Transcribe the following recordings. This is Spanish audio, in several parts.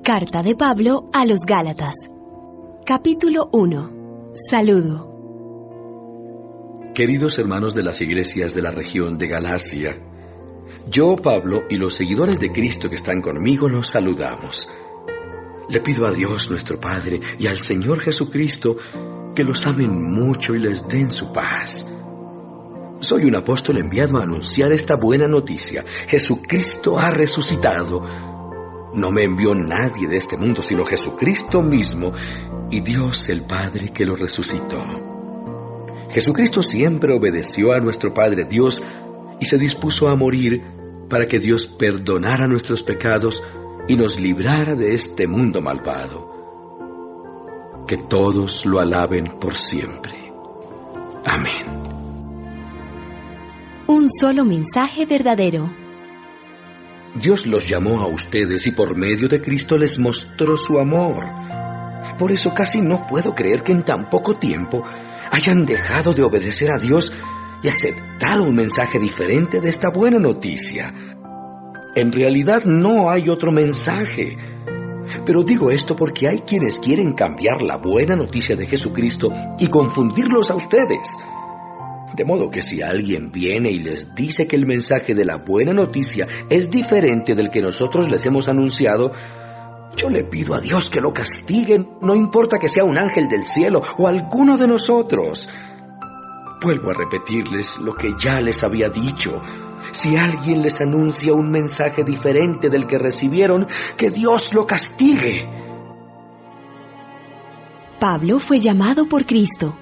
Carta de Pablo a los Gálatas. Capítulo 1. Saludo. Queridos hermanos de las iglesias de la región de Galacia, yo, Pablo, y los seguidores de Cristo que están conmigo los saludamos. Le pido a Dios nuestro Padre y al Señor Jesucristo que los amen mucho y les den su paz. Soy un apóstol enviado a anunciar esta buena noticia. Jesucristo ha resucitado. No me envió nadie de este mundo, sino Jesucristo mismo y Dios el Padre que lo resucitó. Jesucristo siempre obedeció a nuestro Padre Dios y se dispuso a morir para que Dios perdonara nuestros pecados y nos librara de este mundo malvado. Que todos lo alaben por siempre. Amén. Un solo mensaje verdadero. Dios los llamó a ustedes y por medio de Cristo les mostró su amor. Por eso casi no puedo creer que en tan poco tiempo hayan dejado de obedecer a Dios y aceptado un mensaje diferente de esta buena noticia. En realidad no hay otro mensaje. Pero digo esto porque hay quienes quieren cambiar la buena noticia de Jesucristo y confundirlos a ustedes. De modo que si alguien viene y les dice que el mensaje de la buena noticia es diferente del que nosotros les hemos anunciado, yo le pido a Dios que lo castiguen, no importa que sea un ángel del cielo o alguno de nosotros. Vuelvo a repetirles lo que ya les había dicho. Si alguien les anuncia un mensaje diferente del que recibieron, que Dios lo castigue. Pablo fue llamado por Cristo.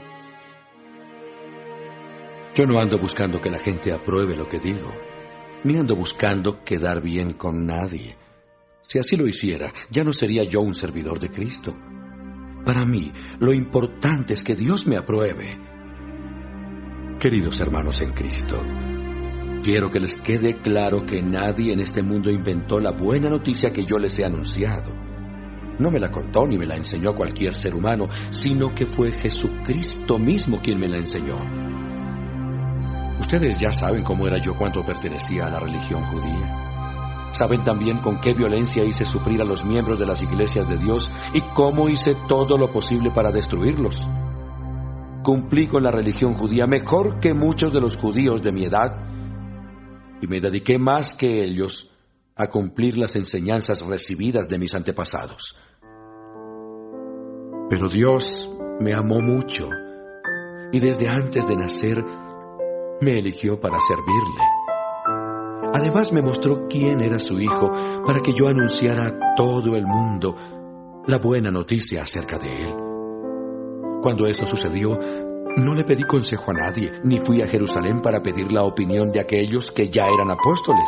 Yo no ando buscando que la gente apruebe lo que digo, ni ando buscando quedar bien con nadie. Si así lo hiciera, ya no sería yo un servidor de Cristo. Para mí, lo importante es que Dios me apruebe. Queridos hermanos en Cristo, quiero que les quede claro que nadie en este mundo inventó la buena noticia que yo les he anunciado. No me la contó ni me la enseñó cualquier ser humano, sino que fue Jesucristo mismo quien me la enseñó. Ustedes ya saben cómo era yo cuando pertenecía a la religión judía. Saben también con qué violencia hice sufrir a los miembros de las iglesias de Dios y cómo hice todo lo posible para destruirlos. Cumplí con la religión judía mejor que muchos de los judíos de mi edad y me dediqué más que ellos a cumplir las enseñanzas recibidas de mis antepasados. Pero Dios me amó mucho y desde antes de nacer me eligió para servirle. Además me mostró quién era su Hijo para que yo anunciara a todo el mundo la buena noticia acerca de Él. Cuando esto sucedió, no le pedí consejo a nadie, ni fui a Jerusalén para pedir la opinión de aquellos que ya eran apóstoles.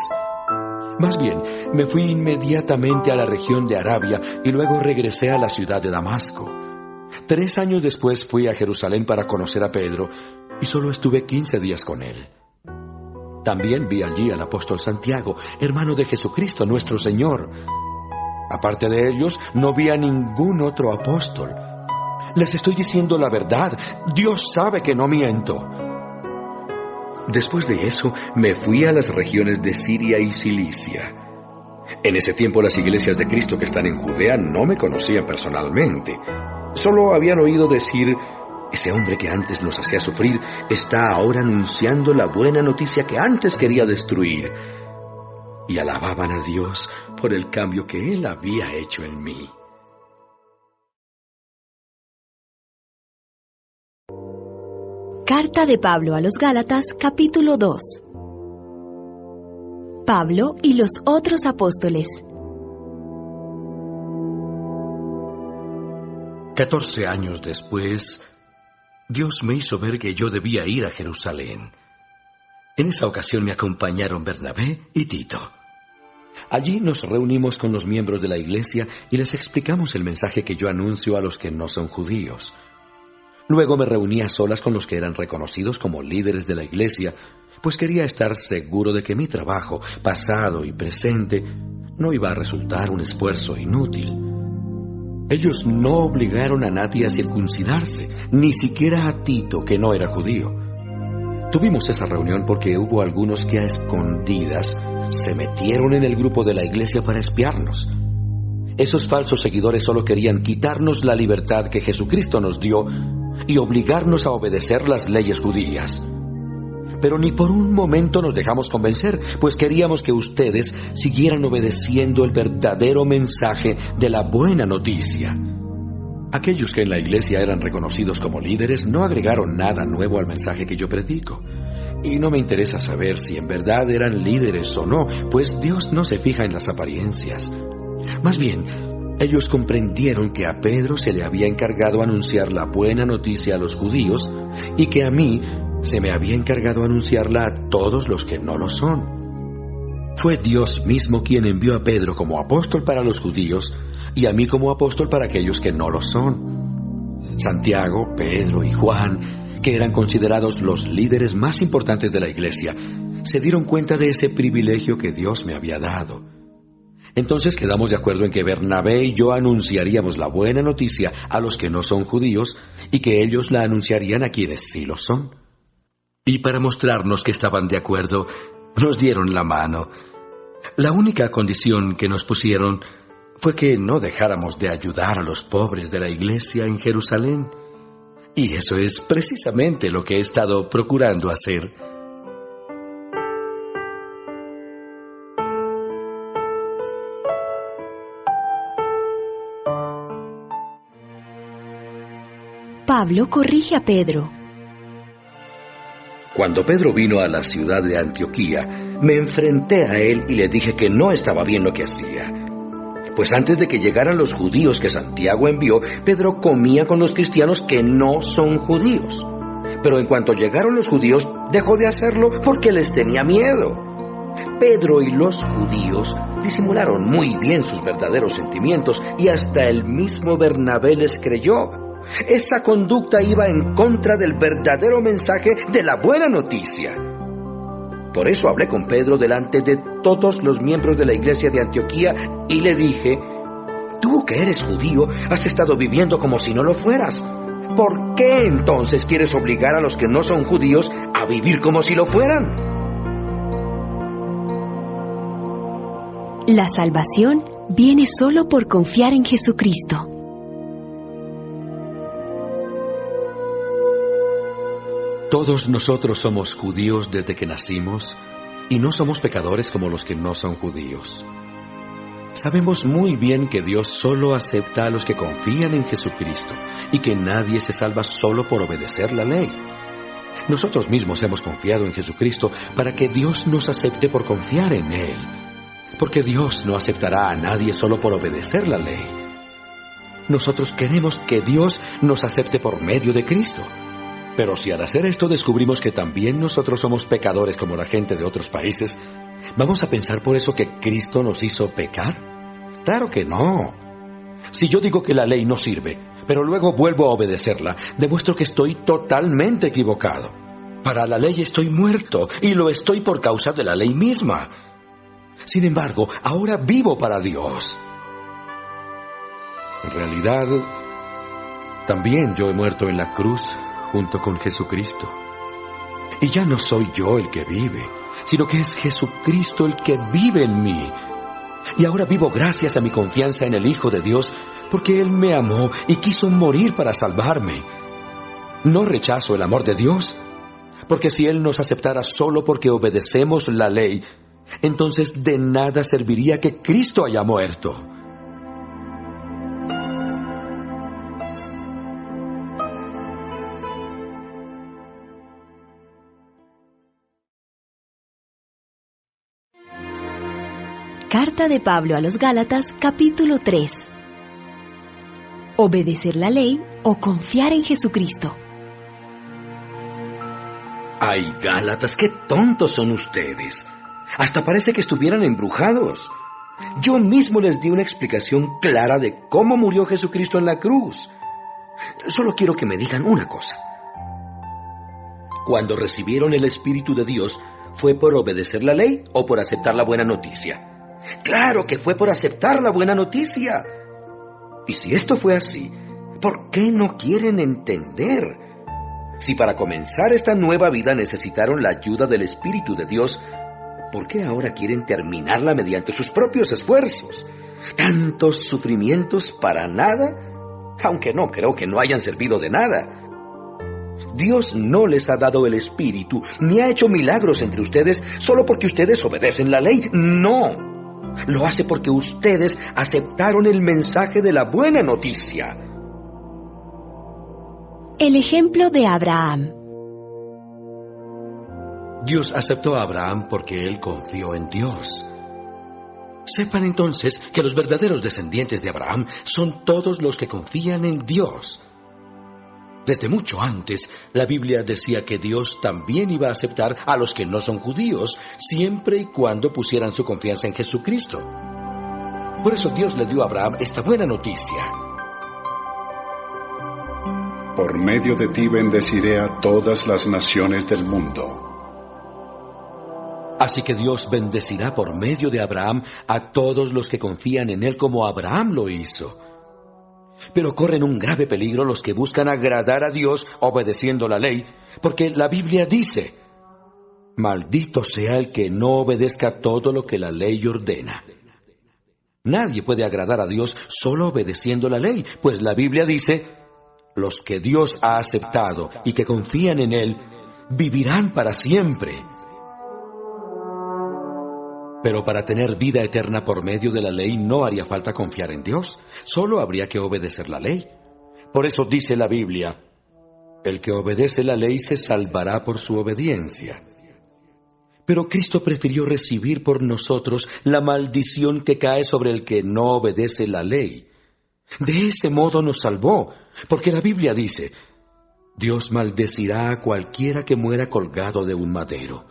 Más bien, me fui inmediatamente a la región de Arabia y luego regresé a la ciudad de Damasco. 3 años después fui a Jerusalén para conocer a Pedro y solo estuve 15 días con él. También vi allí al apóstol Santiago, hermano de Jesucristo nuestro Señor. Aparte de ellos, no vi a ningún otro apóstol. Les estoy diciendo la verdad. Dios sabe que no miento. Después de eso, me fui a las regiones de Siria y Cilicia. En ese tiempo, las iglesias de Cristo que están en Judea no me conocían personalmente. Solo habían oído decir: ese hombre que antes nos hacía sufrir está ahora anunciando la buena noticia que antes quería destruir. Y alababan a Dios por el cambio que Él había hecho en mí. Carta de Pablo a los Gálatas, capítulo 2. Pablo y los otros apóstoles. 14 años después, Dios me hizo ver que yo debía ir a Jerusalén. En esa ocasión me acompañaron Bernabé y Tito. Allí nos reunimos con los miembros de la iglesia y les explicamos el mensaje que yo anuncio a los que no son judíos. Luego me reuní a solas con los que eran reconocidos como líderes de la iglesia, pues quería estar seguro de que mi trabajo, pasado y presente, no iba a resultar un esfuerzo inútil. Ellos no obligaron a nadie a circuncidarse, ni siquiera a Tito, que no era judío. Tuvimos esa reunión porque hubo algunos que a escondidas se metieron en el grupo de la iglesia para espiarnos. Esos falsos seguidores solo querían quitarnos la libertad que Jesucristo nos dio y obligarnos a obedecer las leyes judías. Pero ni por un momento nos dejamos convencer, pues queríamos que ustedes siguieran obedeciendo el verdadero mensaje de la buena noticia. Aquellos que en la iglesia eran reconocidos como líderes no agregaron nada nuevo al mensaje que yo predico. Y no me interesa saber si en verdad eran líderes o no, pues Dios no se fija en las apariencias. Más bien, ellos comprendieron que a Pedro se le había encargado anunciar la buena noticia a los judíos y que a mí se me había encargado anunciarla a todos los que no lo son. Fue Dios mismo quien envió a Pedro como apóstol para los judíos y a mí como apóstol para aquellos que no lo son. Santiago, Pedro y Juan, que eran considerados los líderes más importantes de la iglesia, se dieron cuenta de ese privilegio que Dios me había dado. Entonces quedamos de acuerdo en que Bernabé y yo anunciaríamos la buena noticia a los que no son judíos y que ellos la anunciarían a quienes sí lo son. Y para mostrarnos que estaban de acuerdo, nos dieron la mano. La única condición que nos pusieron fue que no dejáramos de ayudar a los pobres de la iglesia en Jerusalén. Y eso es precisamente lo que he estado procurando hacer. Pablo corrige a Pedro. Cuando Pedro vino a la ciudad de Antioquía, me enfrenté a él y le dije que no estaba bien lo que hacía. Pues antes de que llegaran los judíos que Santiago envió, Pedro comía con los cristianos que no son judíos. Pero en cuanto llegaron los judíos, dejó de hacerlo porque les tenía miedo. Pedro y los judíos disimularon muy bien sus verdaderos sentimientos y hasta el mismo Bernabé les creyó. Esa conducta iba en contra del verdadero mensaje de la buena noticia. Por eso hablé con Pedro delante de todos los miembros de la iglesia de Antioquía y le dije: tú que eres judío, has estado viviendo como si no lo fueras. ¿Por qué entonces quieres obligar a los que no son judíos a vivir como si lo fueran? La salvación viene solo por confiar en Jesucristo. Todos nosotros somos judíos desde que nacimos y no somos pecadores como los que no son judíos. Sabemos muy bien que Dios solo acepta a los que confían en Jesucristo y que nadie se salva solo por obedecer la ley. Nosotros mismos hemos confiado en Jesucristo para que Dios nos acepte por confiar en Él, porque Dios no aceptará a nadie solo por obedecer la ley. Nosotros queremos que Dios nos acepte por medio de Cristo. Pero si al hacer esto descubrimos que también nosotros somos pecadores como la gente de otros países, ¿vamos a pensar por eso que Cristo nos hizo pecar? Claro que no. Si yo digo que la ley no sirve, pero luego vuelvo a obedecerla, demuestro que estoy totalmente equivocado. Para la ley estoy muerto, y lo estoy por causa de la ley misma. Sin embargo, ahora vivo para Dios. En realidad, también yo he muerto en la cruz junto con Jesucristo. Y ya no soy yo el que vive, sino que es Jesucristo el que vive en mí. Y ahora vivo gracias a mi confianza en el Hijo de Dios, porque Él me amó y quiso morir para salvarme. No rechazo el amor de Dios, porque si Él nos aceptara solo porque obedecemos la ley, entonces de nada serviría que Cristo haya muerto. Carta de Pablo a los Gálatas, capítulo 3. ¿Obedecer la ley o confiar en Jesucristo? ¡Ay, Gálatas, qué tontos son ustedes! Hasta parece que estuvieran embrujados. Yo mismo les di una explicación clara de cómo murió Jesucristo en la cruz. Solo quiero que me digan una cosa. Cuando recibieron el Espíritu de Dios, ¿fue por obedecer la ley o por aceptar la buena noticia? ¡Claro que fue por aceptar la buena noticia! Y si esto fue así, ¿por qué no quieren entender? Si para comenzar esta nueva vida necesitaron la ayuda del Espíritu de Dios, ¿por qué ahora quieren terminarla mediante sus propios esfuerzos? ¿Tantos sufrimientos para nada? Aunque no creo que no hayan servido de nada. Dios no les ha dado el Espíritu, ni ha hecho milagros entre ustedes solo porque ustedes obedecen la ley. No, lo hace porque ustedes aceptaron el mensaje de la buena noticia. El ejemplo de Abraham. Dios aceptó a Abraham porque él confió en Dios. Sepan entonces que los verdaderos descendientes de Abraham son todos los que confían en Dios. Desde mucho antes, la Biblia decía que Dios también iba a aceptar a los que no son judíos, siempre y cuando pusieran su confianza en Jesucristo. Por eso Dios le dio a Abraham esta buena noticia. Por medio de ti bendeciré a todas las naciones del mundo. Así que Dios bendecirá por medio de Abraham a todos los que confían en Él como Abraham lo hizo. Pero corren un grave peligro los que buscan agradar a Dios obedeciendo la ley, porque la Biblia dice: maldito sea el que no obedezca todo lo que la ley ordena. Nadie puede agradar a Dios solo obedeciendo la ley, pues la Biblia dice: los que Dios ha aceptado y que confían en Él vivirán para siempre. Pero para tener vida eterna por medio de la ley no haría falta confiar en Dios, solo habría que obedecer la ley. Por eso dice la Biblia: el que obedece la ley se salvará por su obediencia. Pero Cristo prefirió recibir por nosotros la maldición que cae sobre el que no obedece la ley. De ese modo nos salvó, porque la Biblia dice: Dios maldecirá a cualquiera que muera colgado de un madero.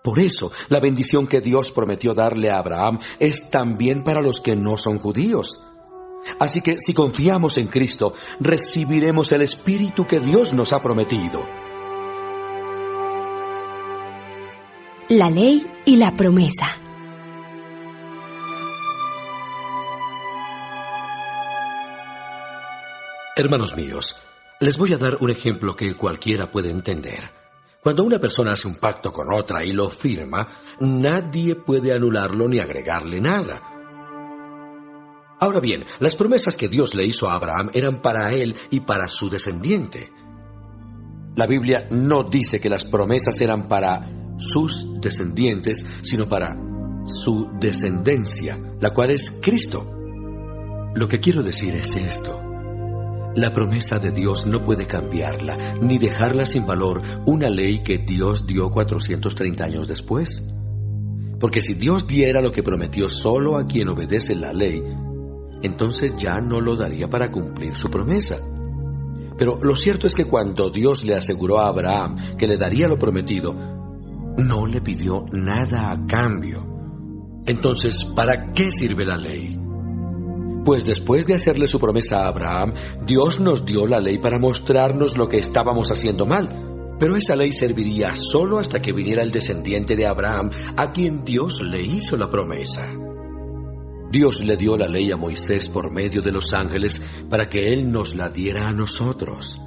Por eso, la bendición que Dios prometió darle a Abraham es también para los que no son judíos. Así que si confiamos en Cristo, recibiremos el Espíritu que Dios nos ha prometido. La ley y la promesa. Hermanos míos, les voy a dar un ejemplo que cualquiera puede entender. Cuando una persona hace un pacto con otra y lo firma, nadie puede anularlo ni agregarle nada. Ahora bien, las promesas que Dios le hizo a Abraham eran para él y para su descendiente. La Biblia no dice que las promesas eran para sus descendientes, sino para su descendencia, la cual es Cristo. Lo que quiero decir es esto: la promesa de Dios no puede cambiarla, ni dejarla sin valor una ley que Dios dio 430 años después. Porque si Dios diera lo que prometió solo a quien obedece la ley, entonces ya no lo daría para cumplir su promesa. Pero lo cierto es que cuando Dios le aseguró a Abraham que le daría lo prometido, no le pidió nada a cambio. Entonces, ¿para qué sirve la ley? Pues después de hacerle su promesa a Abraham, Dios nos dio la ley para mostrarnos lo que estábamos haciendo mal. Pero esa ley serviría solo hasta que viniera el descendiente de Abraham, a quien Dios le hizo la promesa. Dios le dio la ley a Moisés por medio de los ángeles para que él nos la diera a nosotros.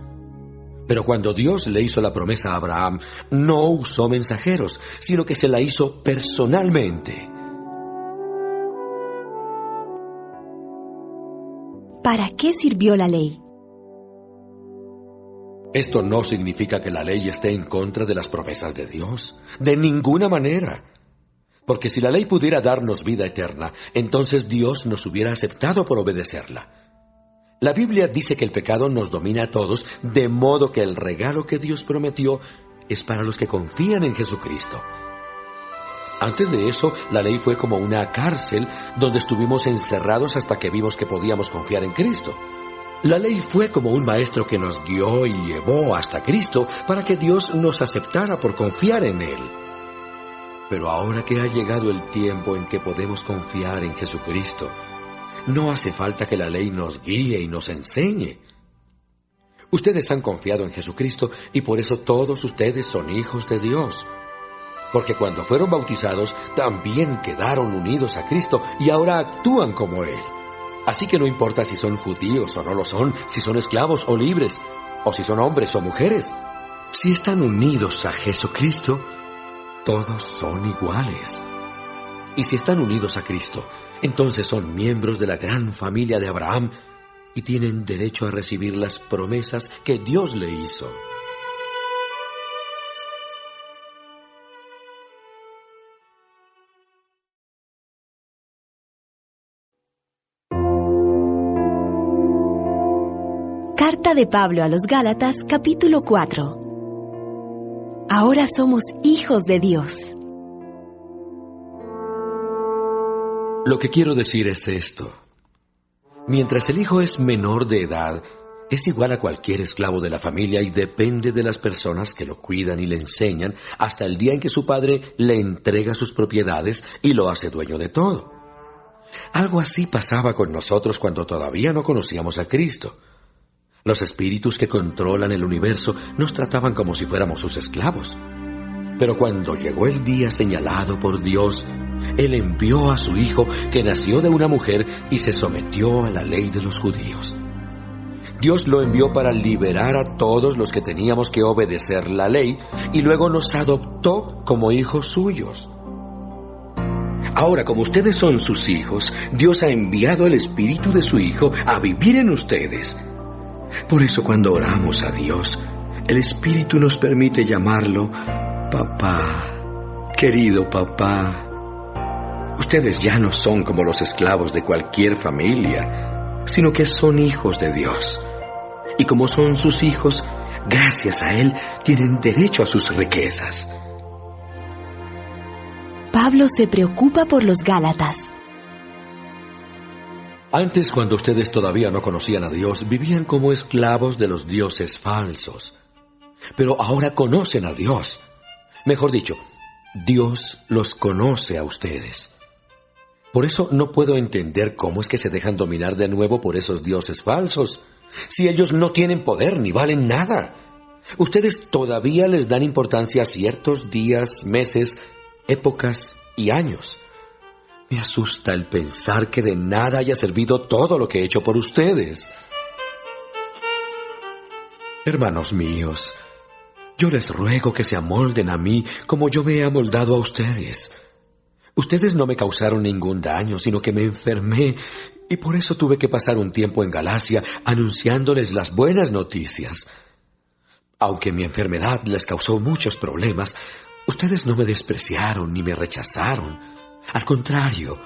Pero cuando Dios le hizo la promesa a Abraham, no usó mensajeros, sino que se la hizo personalmente. ¿Para qué sirvió la ley? Esto no significa que la ley esté en contra de las promesas de Dios. De ninguna manera. Porque si la ley pudiera darnos vida eterna, entonces Dios nos hubiera aceptado por obedecerla. La Biblia dice que el pecado nos domina a todos, de modo que el regalo que Dios prometió es para los que confían en Jesucristo. Antes de eso, la ley fue como una cárcel donde estuvimos encerrados hasta que vimos que podíamos confiar en Cristo. La ley fue como un maestro que nos guió y llevó hasta Cristo para que Dios nos aceptara por confiar en Él. Pero ahora que ha llegado el tiempo en que podemos confiar en Jesucristo, no hace falta que la ley nos guíe y nos enseñe. Ustedes han confiado en Jesucristo y por eso todos ustedes son hijos de Dios. Porque cuando fueron bautizados, también quedaron unidos a Cristo y ahora actúan como Él. Así que no importa si son judíos o no lo son, si son esclavos o libres, o si son hombres o mujeres. Si están unidos a Jesucristo, todos son iguales. Y si están unidos a Cristo, entonces son miembros de la gran familia de Abraham y tienen derecho a recibir las promesas que Dios le hizo. Carta de Pablo a los Gálatas, capítulo 4. Ahora somos hijos de Dios. Lo que quiero decir es esto. Mientras el hijo es menor de edad, es igual a cualquier esclavo de la familia y depende de las personas que lo cuidan y le enseñan hasta el día en que su padre le entrega sus propiedades y lo hace dueño de todo. Algo así pasaba con nosotros cuando todavía no conocíamos a Cristo. Los espíritus que controlan el universo nos trataban como si fuéramos sus esclavos. Pero cuando llegó el día señalado por Dios, Él envió a su Hijo que nació de una mujer y se sometió a la ley de los judíos. Dios lo envió para liberar a todos los que teníamos que obedecer la ley y luego nos adoptó como hijos suyos. Ahora, como ustedes son sus hijos, Dios ha enviado el Espíritu de su Hijo a vivir en ustedes. Por eso cuando oramos a Dios, el Espíritu nos permite llamarlo Papá, querido Papá. Ustedes ya no son como los esclavos de cualquier familia, sino que son hijos de Dios. Y como son sus hijos, gracias a Él tienen derecho a sus riquezas. Pablo se preocupa por los Gálatas. Antes, cuando ustedes todavía no conocían a Dios, vivían como esclavos de los dioses falsos. Pero ahora conocen a Dios. Mejor dicho, Dios los conoce a ustedes. Por eso no puedo entender cómo es que se dejan dominar de nuevo por esos dioses falsos, si ellos no tienen poder ni valen nada. Ustedes todavía les dan importancia a ciertos días, meses, épocas y años. Me asusta el pensar que de nada haya servido todo lo que he hecho por ustedes. Hermanos míos, yo les ruego que se amolden a mí como yo me he amoldado a ustedes. Ustedes no me causaron ningún daño, sino que me enfermé, y por eso tuve que pasar un tiempo en Galacia anunciándoles las buenas noticias. Aunque mi enfermedad les causó muchos problemas, ustedes no me despreciaron ni me rechazaron. Al contrario,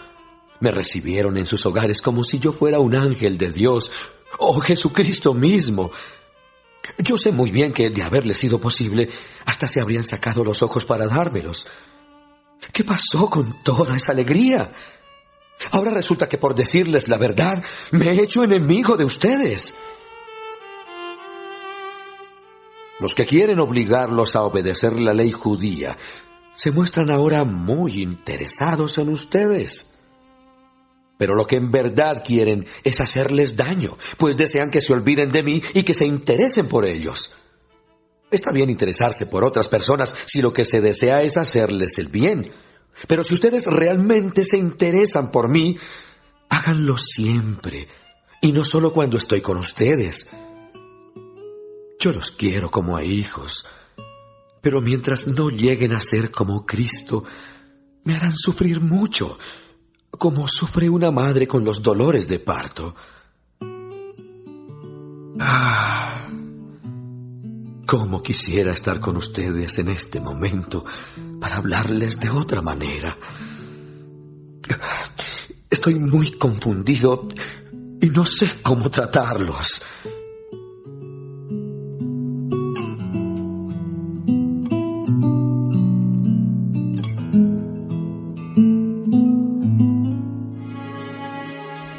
me recibieron en sus hogares como si yo fuera un ángel de Dios, o Jesucristo mismo. Yo sé muy bien que de haberles sido posible, hasta se habrían sacado los ojos para dármelos. ¿Qué pasó con toda esa alegría? Ahora resulta que por decirles la verdad, me he hecho enemigo de ustedes. Los que quieren obligarlos a obedecer la ley judía se muestran ahora muy interesados en ustedes. Pero lo que en verdad quieren es hacerles daño, pues desean que se olviden de mí y que se interesen por ellos. Está bien interesarse por otras personas si lo que se desea es hacerles el bien. Pero si ustedes realmente se interesan por mí, háganlo siempre, y no solo cuando estoy con ustedes. Yo los quiero como a hijos, pero mientras no lleguen a ser como Cristo, me harán sufrir mucho, como sufre una madre con los dolores de parto. Cómo quisiera estar con ustedes en este momento para hablarles de otra manera. Estoy muy confundido y no sé cómo tratarlos.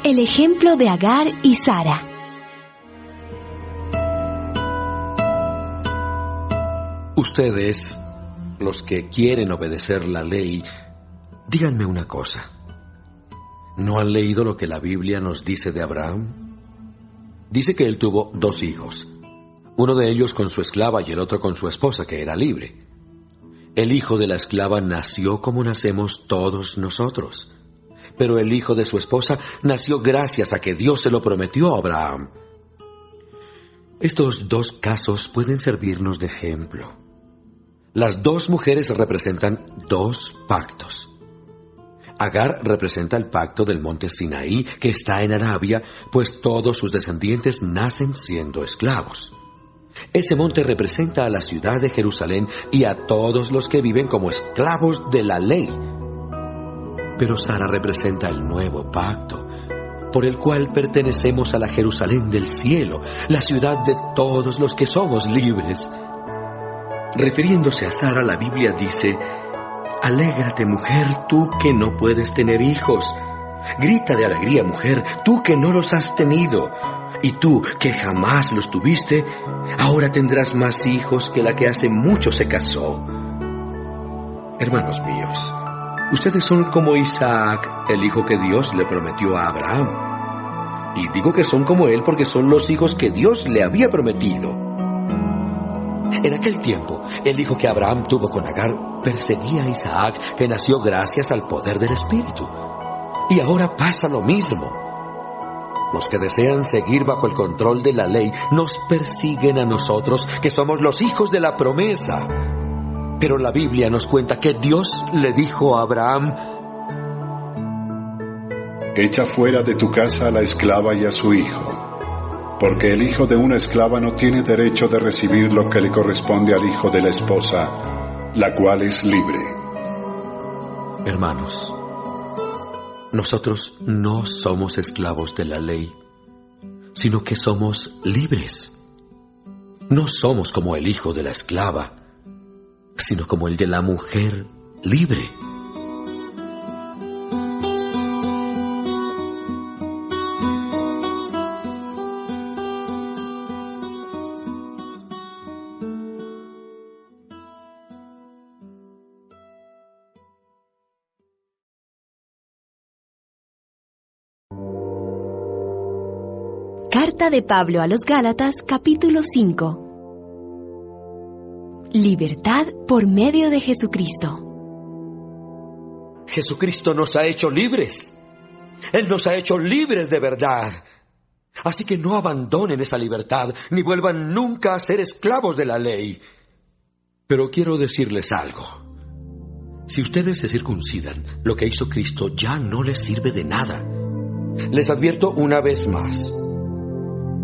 El ejemplo de Agar y Sara. Ustedes, los que quieren obedecer la ley, díganme una cosa. ¿No han leído lo que la Biblia nos dice de Abraham? Dice que él tuvo 2 hijos, uno de ellos con su esclava y el otro con su esposa, que era libre. El hijo de la esclava nació como nacemos todos nosotros, pero el hijo de su esposa nació gracias a que Dios se lo prometió a Abraham. Estos 2 casos pueden servirnos de ejemplo. Las 2 mujeres representan 2 pactos. Agar representa el pacto del monte Sinaí que está en Arabia, pues todos sus descendientes nacen siendo esclavos. Ese monte representa a la ciudad de Jerusalén y a todos los que viven como esclavos de la ley. Pero Sara representa el nuevo pacto, por el cual pertenecemos a la Jerusalén del cielo, la ciudad de todos los que somos libres. Refiriéndose a Sara, la Biblia dice: «Alégrate, mujer, tú que no puedes tener hijos. Grita de alegría, mujer, tú que no los has tenido. Y tú que jamás los tuviste, ahora tendrás más hijos que la que hace mucho se casó». Hermanos míos, ustedes son como Isaac, el hijo que Dios le prometió a Abraham. Y digo que son como él porque son los hijos que Dios le había prometido. En aquel tiempo, el hijo que Abraham tuvo con Agar perseguía a Isaac, que nació gracias al poder del Espíritu. Y ahora pasa lo mismo. Los que desean seguir bajo el control de la ley nos persiguen a nosotros, que somos los hijos de la promesa. Pero la Biblia nos cuenta que Dios le dijo a Abraham: «Echa fuera de tu casa a la esclava y a su hijo, porque el hijo de una esclava no tiene derecho de recibir lo que le corresponde al hijo de la esposa, la cual es libre». Hermanos, nosotros no somos esclavos de la ley, sino que somos libres. No somos como el hijo de la esclava, sino como el de la mujer libre. Carta de Pablo a los Gálatas, capítulo 5. Libertad por medio de Jesucristo. Jesucristo nos ha hecho libres. Él nos ha hecho libres de verdad. Así que no abandonen esa libertad, ni vuelvan nunca a ser esclavos de la ley. Pero quiero decirles algo. Si ustedes se circuncidan, lo que hizo Cristo ya no les sirve de nada. Les advierto una vez más.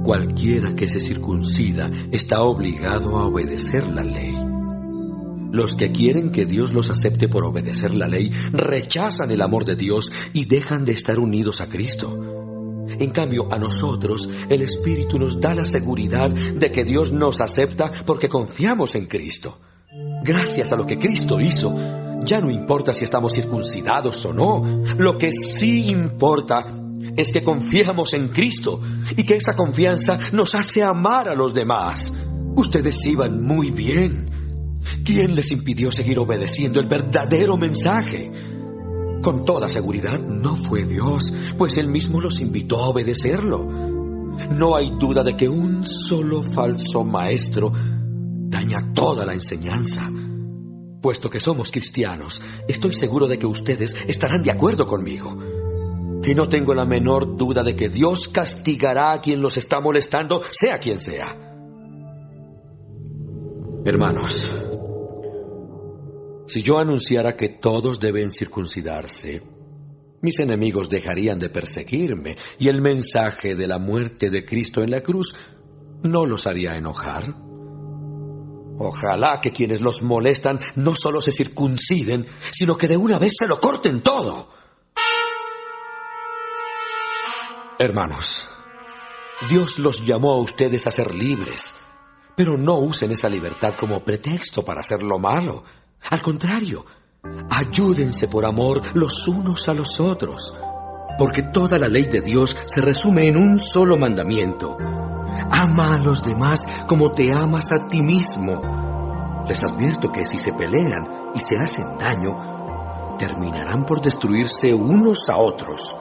Cualquiera que se circuncida está obligado a obedecer la ley. Los que quieren que Dios los acepte por obedecer la ley rechazan el amor de Dios y dejan de estar unidos a Cristo. En cambio, a nosotros, el Espíritu nos da la seguridad de que Dios nos acepta porque confiamos en Cristo. Gracias a lo que Cristo hizo, ya no importa si estamos circuncidados o no. Lo que sí importa es que confiamos en Cristo y que esa confianza nos hace amar a los demás. Ustedes iban muy bien. ¿Quién les impidió seguir obedeciendo el verdadero mensaje? Con toda seguridad no fue Dios, pues Él mismo los invitó a obedecerlo. No hay duda de que un solo falso maestro daña toda la enseñanza. Puesto que somos cristianos, estoy seguro de que ustedes estarán de acuerdo conmigo. Y no tengo la menor duda de que Dios castigará a quien los está molestando, sea quien sea. Hermanos, si yo anunciara que todos deben circuncidarse, mis enemigos dejarían de perseguirme y el mensaje de la muerte de Cristo en la cruz no los haría enojar. Ojalá que quienes los molestan no solo se circunciden, sino que de una vez se lo corten todo. Hermanos, Dios los llamó a ustedes a ser libres, pero no usen esa libertad como pretexto para hacer lo malo. Al contrario, ayúdense por amor los unos a los otros, porque toda la ley de Dios se resume en un solo mandamiento: ama a los demás como te amas a ti mismo. Les advierto que si se pelean y se hacen daño, terminarán por destruirse unos a otros.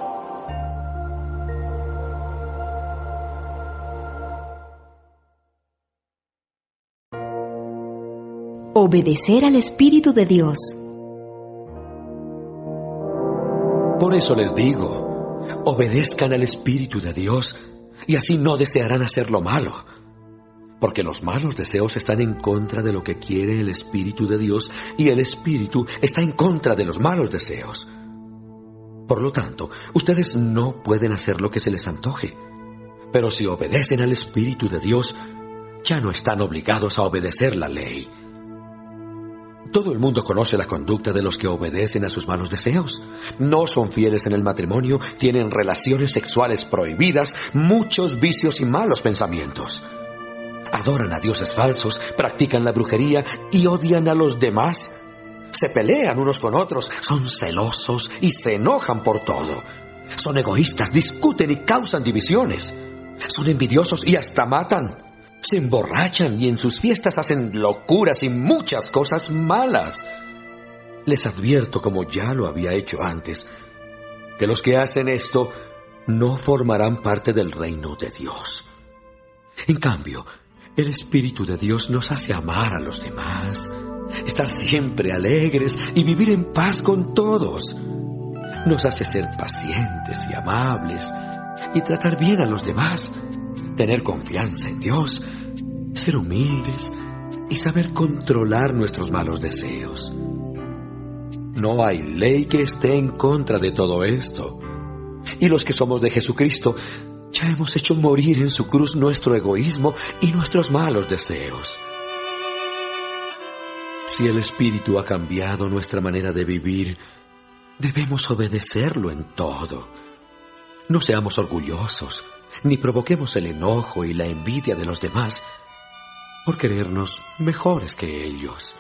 Obedecer al Espíritu de Dios. Por eso les digo, obedezcan al Espíritu de Dios y así no desearán hacer lo malo. Porque los malos deseos están en contra de lo que quiere el Espíritu de Dios y el Espíritu está en contra de los malos deseos. Por lo tanto, ustedes no pueden hacer lo que se les antoje. Pero si obedecen al Espíritu de Dios, ya no están obligados a obedecer la ley. Todo el mundo conoce la conducta de los que obedecen a sus malos deseos. No son fieles en el matrimonio, tienen relaciones sexuales prohibidas, muchos vicios y malos pensamientos. Adoran a dioses falsos, practican la brujería y odian a los demás. Se pelean unos con otros, son celosos y se enojan por todo. Son egoístas, discuten y causan divisiones. Son envidiosos y hasta matan. Se emborrachan y en sus fiestas hacen locuras y muchas cosas malas. Les advierto, como ya lo había hecho antes, que los que hacen esto no formarán parte del reino de Dios. En cambio, el Espíritu de Dios nos hace amar a los demás, estar siempre alegres y vivir en paz con todos. Nos hace ser pacientes y amables y tratar bien a los demás, tener confianza en Dios, ser humildes y saber controlar nuestros malos deseos. No hay ley que esté en contra de todo esto. Y los que somos de Jesucristo, ya hemos hecho morir en su cruz nuestro egoísmo y nuestros malos deseos. Si el Espíritu ha cambiado nuestra manera de vivir, debemos obedecerlo en todo. No seamos orgullosos, ni provoquemos el enojo y la envidia de los demás por creernos mejores que ellos.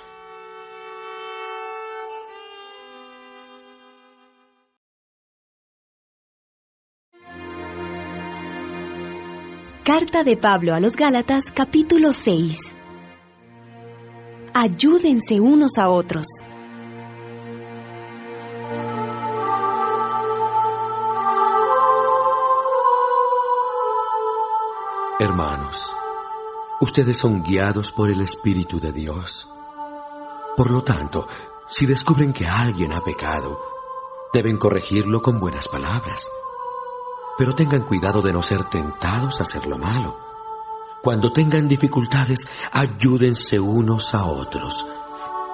Carta de Pablo a los Gálatas, capítulo 6. Ayúdense unos a otros. Hermanos, ustedes son guiados por el Espíritu de Dios. Por lo tanto, si descubren que alguien ha pecado, deben corregirlo con buenas palabras. Pero tengan cuidado de no ser tentados a hacer lo malo. Cuando tengan dificultades, ayúdense unos a otros.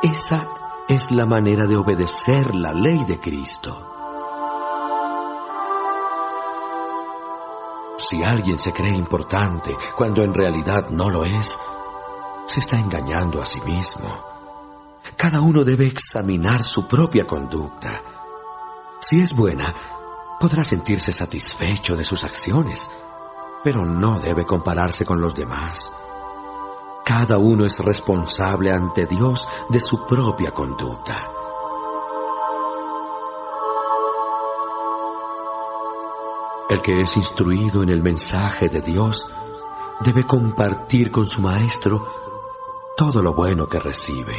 Esa es la manera de obedecer la ley de Cristo. Si alguien se cree importante cuando en realidad no lo es, se está engañando a sí mismo. Cada uno debe examinar su propia conducta. Si es buena, podrá sentirse satisfecho de sus acciones, pero no debe compararse con los demás. Cada uno es responsable ante Dios de su propia conducta. El que es instruido en el mensaje de Dios debe compartir con su maestro todo lo bueno que recibe.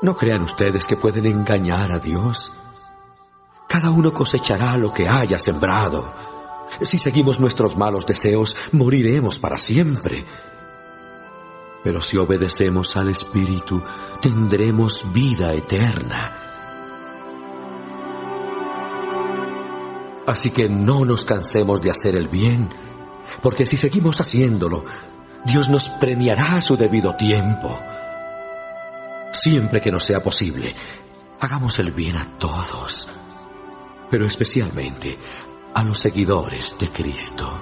No crean ustedes que pueden engañar a Dios. Cada uno cosechará lo que haya sembrado. Si seguimos nuestros malos deseos, moriremos para siempre. Pero si obedecemos al Espíritu, tendremos vida eterna. Así que no nos cansemos de hacer el bien, porque si seguimos haciéndolo, Dios nos premiará a su debido tiempo. Siempre que nos sea posible, hagamos el bien a todos, pero especialmente a los seguidores de Cristo.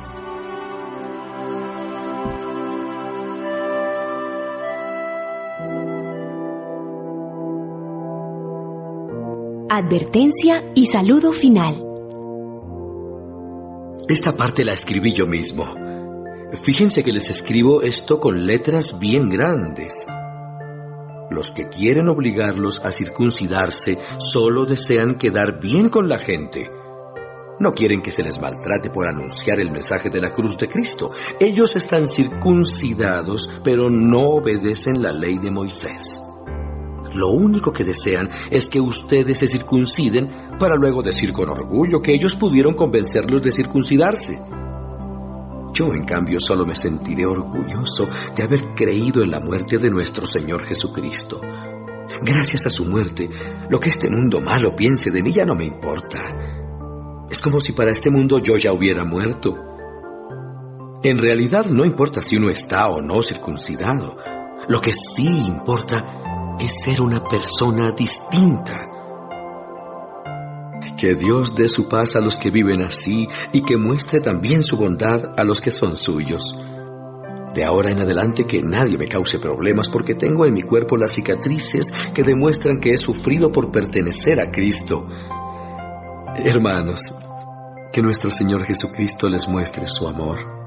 Advertencia y saludo final. Esta parte la escribí yo mismo. Fíjense que les escribo esto con letras bien grandes. Los que quieren obligarlos a circuncidarse solo desean quedar bien con la gente. No quieren que se les maltrate por anunciar el mensaje de la cruz de Cristo. Ellos están circuncidados, pero no obedecen la ley de Moisés. Lo único que desean es que ustedes se circunciden para luego decir con orgullo que ellos pudieron convencerlos de circuncidarse. Yo, en cambio, solo me sentiré orgulloso de haber creído en la muerte de nuestro Señor Jesucristo. Gracias a su muerte, lo que este mundo malo piense de mí ya no me importa. Es como si para este mundo yo ya hubiera muerto. En realidad no importa si uno está o no circuncidado. Lo que sí importa es ser una persona distinta. Que Dios dé su paz a los que viven así y que muestre también su bondad a los que son suyos. De ahora en adelante que nadie me cause problemas porque tengo en mi cuerpo las cicatrices que demuestran que he sufrido por pertenecer a Cristo. Hermanos, que nuestro Señor Jesucristo les muestre su amor.